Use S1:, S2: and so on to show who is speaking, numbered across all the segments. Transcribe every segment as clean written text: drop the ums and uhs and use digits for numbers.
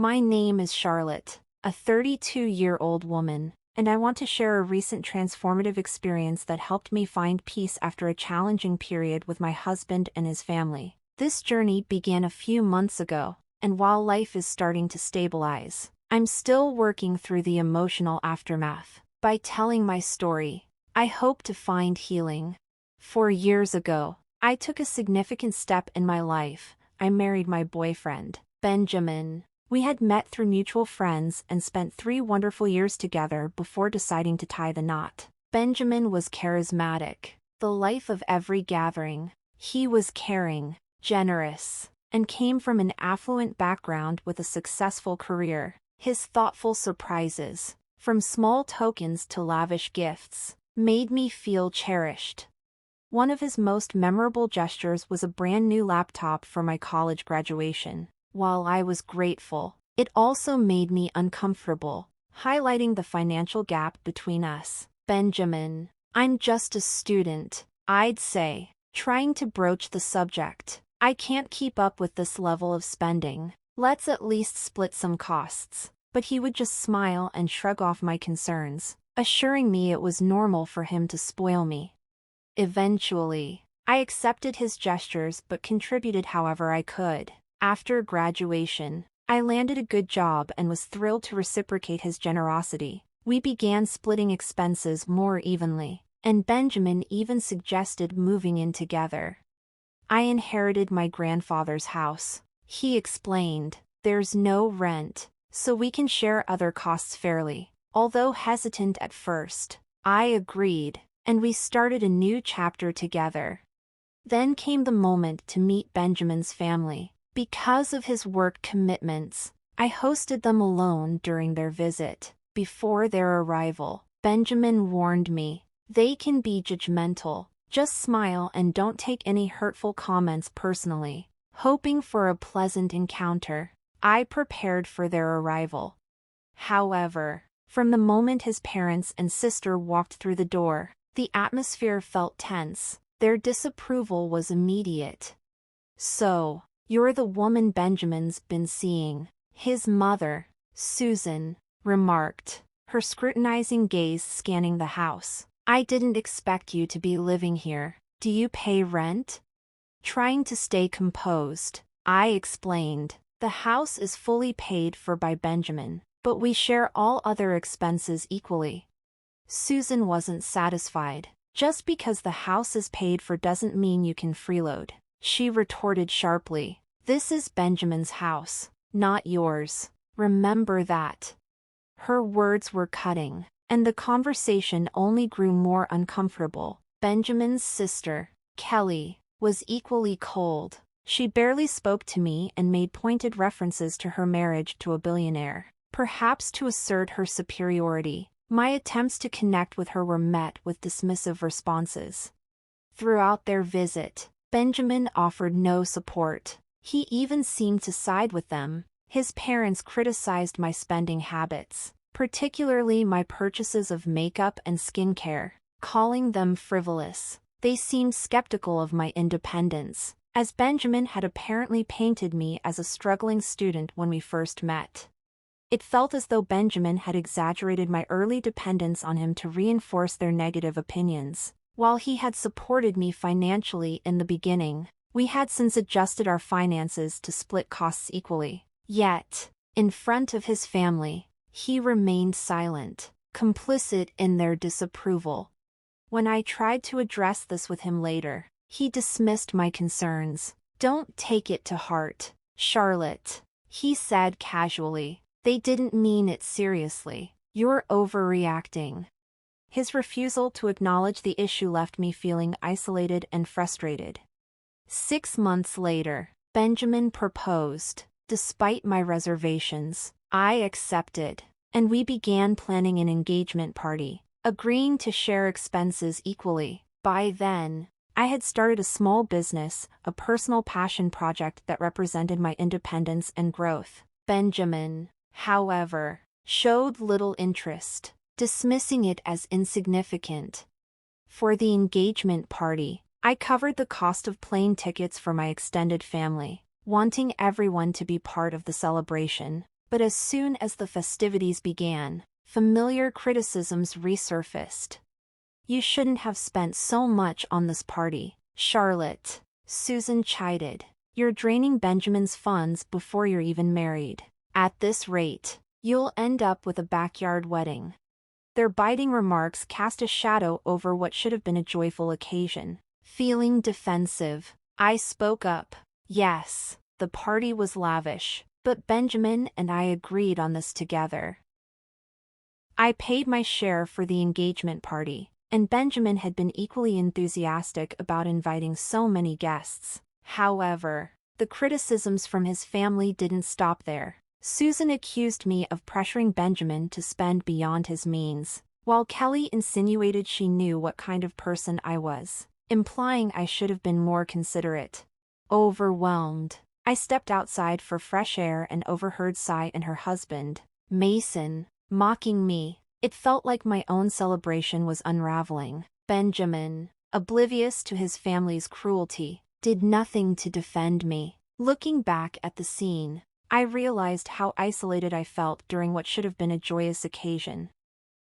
S1: My name is Charlotte, a 32-year-old woman, and I want to share a recent transformative experience that helped me find peace after a challenging period with my husband and his family. This journey began a few months ago, and while life is starting to stabilize, I'm still working through the emotional aftermath. By telling my story, I hope to find healing. 4 years ago, I took a significant step in my life. I married my boyfriend, Benjamin. We had met through mutual friends and spent 3 wonderful years together before deciding to tie the knot. Benjamin was charismatic, the life of every gathering. He was caring, generous, and came from an affluent background with a successful career. His thoughtful surprises, from small tokens to lavish gifts, made me feel cherished. One of his most memorable gestures was a brand new laptop for my college graduation. While I was grateful, it also made me uncomfortable, highlighting the financial gap between us. Benjamin, I'm just a student, I'd say, trying to broach the subject. I can't keep up with this level of spending. Let's at least split some costs. But he would just smile and shrug off my concerns, assuring me it was normal for him to spoil me. Eventually, I accepted his gestures but contributed however I could. After graduation, I landed a good job and was thrilled to reciprocate his generosity. We began splitting expenses more evenly, and Benjamin even suggested moving in together. I inherited my grandfather's house. He explained, "There's no rent, so we can share other costs fairly." Although hesitant at first, I agreed, and we started a new chapter together. Then came the moment to meet Benjamin's family. Because of his work commitments, I hosted them alone during their visit. Before their arrival, Benjamin warned me, "They can be judgmental. Just smile and don't take any hurtful comments personally." Hoping for a pleasant encounter, I prepared for their arrival. However, from the moment his parents and sister walked through the door, the atmosphere felt tense. Their disapproval was immediate. "So, you're the woman Benjamin's been seeing," his mother, Susan, remarked, her scrutinizing gaze scanning the house. "I didn't expect you to be living here. Do you pay rent?" Trying to stay composed, I explained, "The house is fully paid for by Benjamin, but we share all other expenses equally." Susan wasn't satisfied. "Just because the house is paid for doesn't mean you can freeload," she retorted sharply. "This is Benjamin's house, not yours. Remember that." Her words were cutting, and the conversation only grew more uncomfortable. Benjamin's sister, Kelly, was equally cold. She barely spoke to me and made pointed references to her marriage to a billionaire, perhaps to assert her superiority. My attempts to connect with her were met with dismissive responses. Throughout their visit, Benjamin offered no support. He even seemed to side with them. His parents criticized my spending habits, particularly my purchases of makeup and skincare, calling them frivolous. They seemed skeptical of my independence, as Benjamin had apparently painted me as a struggling student when we first met. It felt as though Benjamin had exaggerated my early dependence on him to reinforce their negative opinions. While he had supported me financially in the beginning, we had since adjusted our finances to split costs equally. Yet, in front of his family, he remained silent, complicit in their disapproval. When I tried to address this with him later, he dismissed my concerns. "Don't take it to heart, Charlotte," he said casually. "They didn't mean it seriously. You're overreacting." His refusal to acknowledge the issue left me feeling isolated and frustrated. 6 months later, Benjamin proposed. Despite my reservations, I accepted, and we began planning an engagement party, agreeing to share expenses equally. By then, I had started a small business, a personal passion project that represented my independence and growth. Benjamin, however, showed little interest, dismissing it as insignificant. For the engagement party, I covered the cost of plane tickets for my extended family, wanting everyone to be part of the celebration. But as soon as the festivities began, familiar criticisms resurfaced. "You shouldn't have spent so much on this party, Charlotte," Susan chided. "You're draining Benjamin's funds before you're even married. At this rate, you'll end up with a backyard wedding." Their biting remarks cast a shadow over what should have been a joyful occasion. Feeling defensive, I spoke up. "Yes, the party was lavish, but Benjamin and I agreed on this together. I paid my share for the engagement party, and Benjamin had been equally enthusiastic about inviting so many guests. However, the criticisms from his family didn't stop there. Susan accused me of pressuring Benjamin to spend beyond his means, while Kelly insinuated she knew what kind of person I was, implying I should have been more considerate. Overwhelmed, I stepped outside for fresh air and overheard Cy and her husband, Mason, mocking me. It felt like my own celebration was unraveling. Benjamin, oblivious to his family's cruelty, did nothing to defend me. Looking back at the scene, I realized how isolated I felt during what should have been a joyous occasion.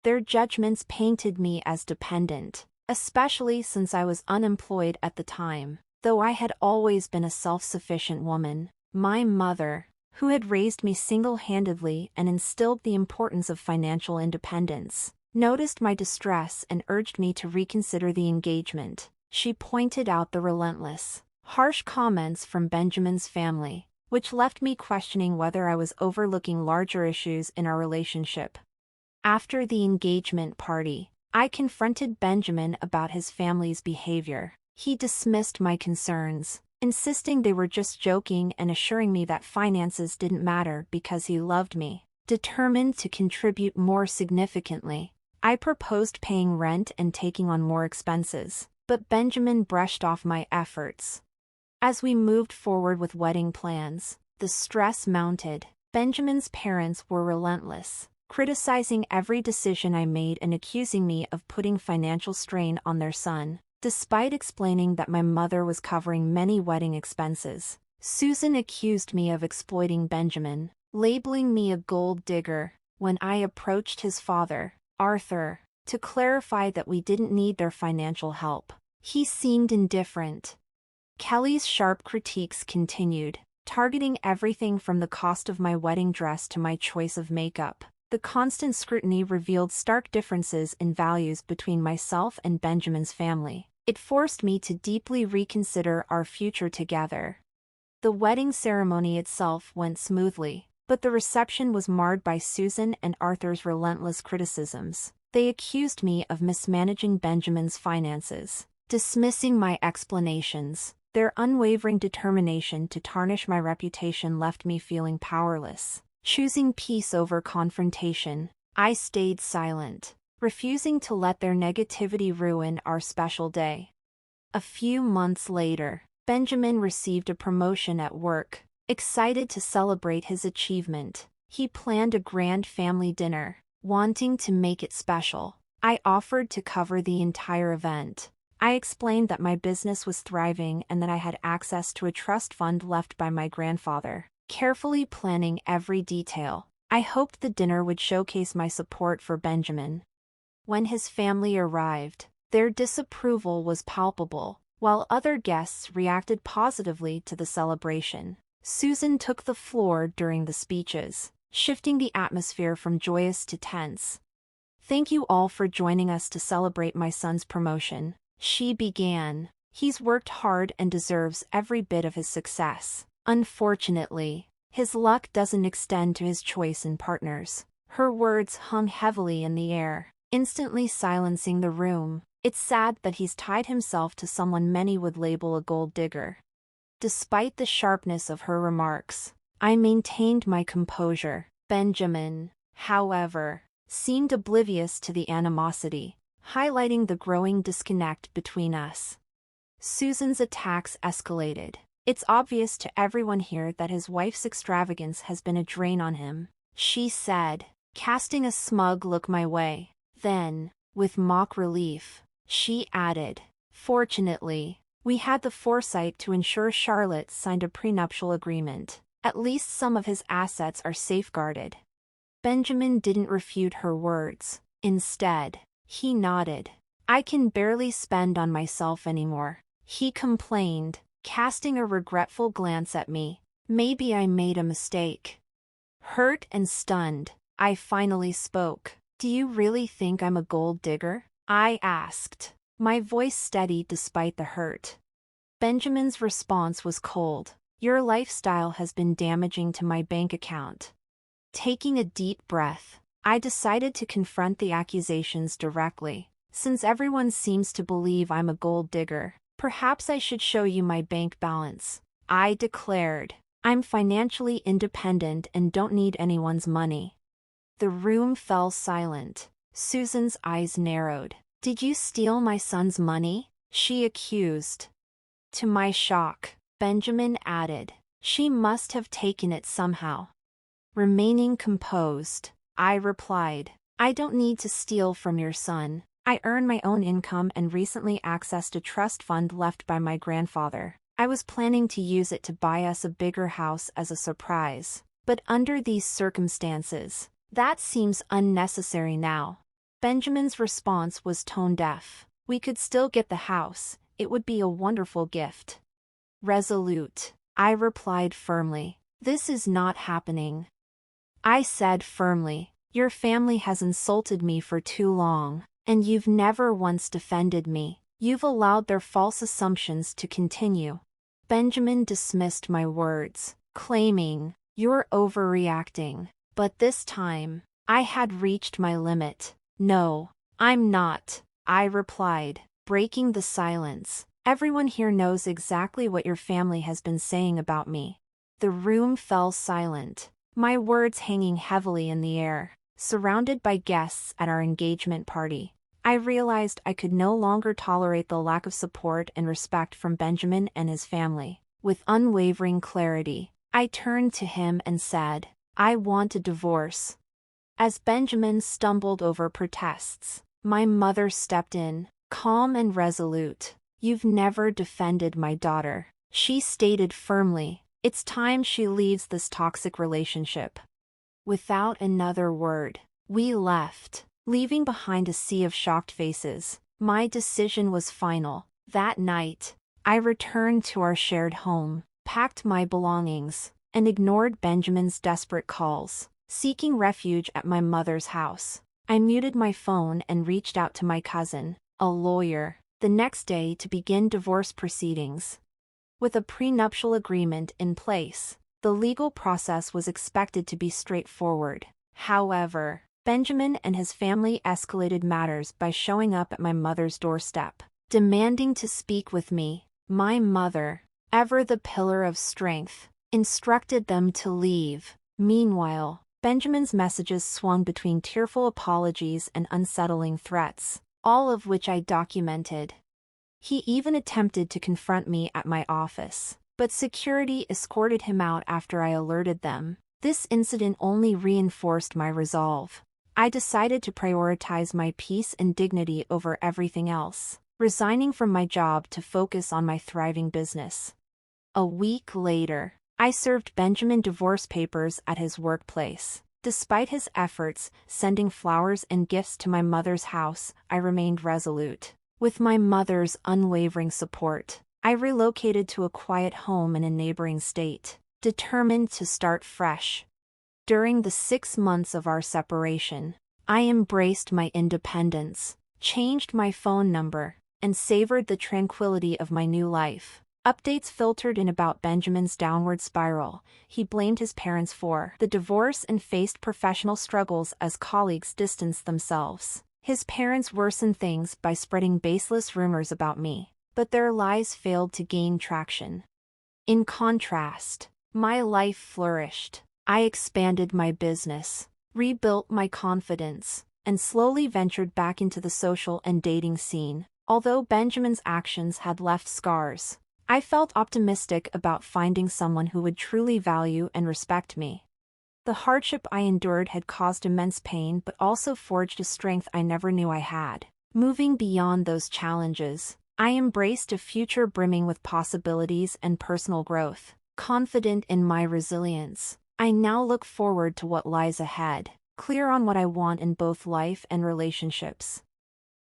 S1: Their judgments painted me as dependent, especially since I was unemployed at the time. Though I had always been a self-sufficient woman, my mother, who had raised me single-handedly and instilled the importance of financial independence, noticed my distress and urged me to reconsider the engagement. She pointed out the relentless, harsh comments from Benjamin's family, which left me questioning whether I was overlooking larger issues in our relationship. After the engagement party, I confronted Benjamin about his family's behavior. He dismissed my concerns, insisting they were just joking and assuring me that finances didn't matter because he loved me. Determined to contribute more significantly, I proposed paying rent and taking on more expenses, but Benjamin brushed off my efforts. As we moved forward with wedding plans, the stress mounted. Benjamin's parents were relentless, criticizing every decision I made and accusing me of putting financial strain on their son. Despite explaining that my mother was covering many wedding expenses, Susan accused me of exploiting Benjamin, labeling me a gold digger. When I approached his father, Arthur, to clarify that we didn't need their financial help, he seemed indifferent. Kelly's sharp critiques continued, targeting everything from the cost of my wedding dress to my choice of makeup. The constant scrutiny revealed stark differences in values between myself and Benjamin's family. It forced me to deeply reconsider our future together. The wedding ceremony itself went smoothly, but the reception was marred by Susan and Arthur's relentless criticisms. They accused me of mismanaging Benjamin's finances, dismissing my explanations. Their unwavering determination to tarnish my reputation left me feeling powerless. Choosing peace over confrontation, I stayed silent, refusing to let their negativity ruin our special day. A few months later, Benjamin received a promotion at work. Excited to celebrate his achievement, he planned a grand family dinner, wanting to make it special. I offered to cover the entire event. I explained that my business was thriving and that I had access to a trust fund left by my grandfather. Carefully planning every detail, I hoped the dinner would showcase my support for Benjamin. When his family arrived, their disapproval was palpable, while other guests reacted positively to the celebration. Susan took the floor during the speeches, shifting the atmosphere from joyous to tense. "Thank you all for joining us to celebrate my son's promotion," she began. "He's worked hard and deserves every bit of his success. Unfortunately, his luck doesn't extend to his choice in partners." Her words hung heavily in the air, instantly silencing the room. "It's sad that he's tied himself to someone many would label a gold digger." Despite the sharpness of her remarks, I maintained my composure. Benjamin, however, seemed oblivious to the animosity, highlighting the growing disconnect between us. Susan's attacks escalated. "It's obvious to everyone here that his wife's extravagance has been a drain on him," she said, casting a smug look my way. Then, with mock relief, she added, "Fortunately, we had the foresight to ensure Charlotte signed a prenuptial agreement." At least some of his assets are safeguarded. Benjamin didn't refute her words. Instead, he nodded. I can barely spend on myself anymore, he complained, casting a regretful glance at me. Maybe I made a mistake. Hurt and stunned, I finally spoke. Do you really think I'm a gold digger? I asked, my voice steady despite the hurt. Benjamin's response was cold. Your lifestyle has been damaging to my bank account. Taking a deep breath, I decided to confront the accusations directly. Since everyone seems to believe I'm a gold digger, perhaps I should show you my bank balance, I declared. I'm financially independent and don't need anyone's money. The room fell silent. Susan's eyes narrowed. Did you steal my son's money? She accused. To my shock, Benjamin added, she must have taken it somehow. Remaining composed, I replied, I don't need to steal from your son. I earn my own income and recently accessed a trust fund left by my grandfather. I was planning to use it to buy us a bigger house as a surprise. But under these circumstances, that seems unnecessary now. Benjamin's response was tone-deaf. We could still get the house. It would be a wonderful gift. Resolute, I replied firmly. This is not happening. I said firmly, your family has insulted me for too long, and you've never once defended me. You've allowed their false assumptions to continue. Benjamin dismissed my words, claiming, you're overreacting. But this time, I had reached my limit. No, I'm not, I replied, breaking the silence. Everyone here knows exactly what your family has been saying about me. The room fell silent, my words hanging heavily in the air. Surrounded by guests at our engagement party, I realized I could no longer tolerate the lack of support and respect from Benjamin and his family. With unwavering clarity, I turned to him and said, I want a divorce. As Benjamin stumbled over protests, my mother stepped in, calm and resolute. You've never defended my daughter, she stated firmly. It's time she leaves this toxic relationship. Without another word, we left, leaving behind a sea of shocked faces. My decision was final. That night, I returned to our shared home, packed my belongings, and ignored Benjamin's desperate calls. Seeking refuge at my mother's house, I muted my phone and reached out to my cousin, a lawyer, the next day to begin divorce proceedings. With a prenuptial agreement in place, the legal process was expected to be straightforward. However, Benjamin and his family escalated matters by showing up at my mother's doorstep, demanding to speak with me. My mother, ever the pillar of strength, instructed them to leave. Meanwhile, Benjamin's messages swung between tearful apologies and unsettling threats, all of which I documented. He even attempted to confront me at my office, but security escorted him out after I alerted them. This incident only reinforced my resolve. I decided to prioritize my peace and dignity over everything else, resigning from my job to focus on my thriving business. A week later, I served Benjamin divorce papers at his workplace. Despite his efforts, sending flowers and gifts to my mother's house, I remained resolute. With my mother's unwavering support, I relocated to a quiet home in a neighboring state, determined to start fresh. During the 6 months of our separation, I embraced my independence, changed my phone number, and savored the tranquility of my new life. Updates filtered in about Benjamin's downward spiral. He blamed his parents for the divorce and faced professional struggles as colleagues distanced themselves. His parents worsened things by spreading baseless rumors about me, but their lies failed to gain traction. In contrast, my life flourished. I expanded my business, rebuilt my confidence, and slowly ventured back into the social and dating scene. Although Benjamin's actions had left scars, I felt optimistic about finding someone who would truly value and respect me. The hardship I endured had caused immense pain but also forged a strength I never knew I had. Moving beyond those challenges, I embraced a future brimming with possibilities and personal growth. Confident in my resilience, I now look forward to what lies ahead, clear on what I want in both life and relationships.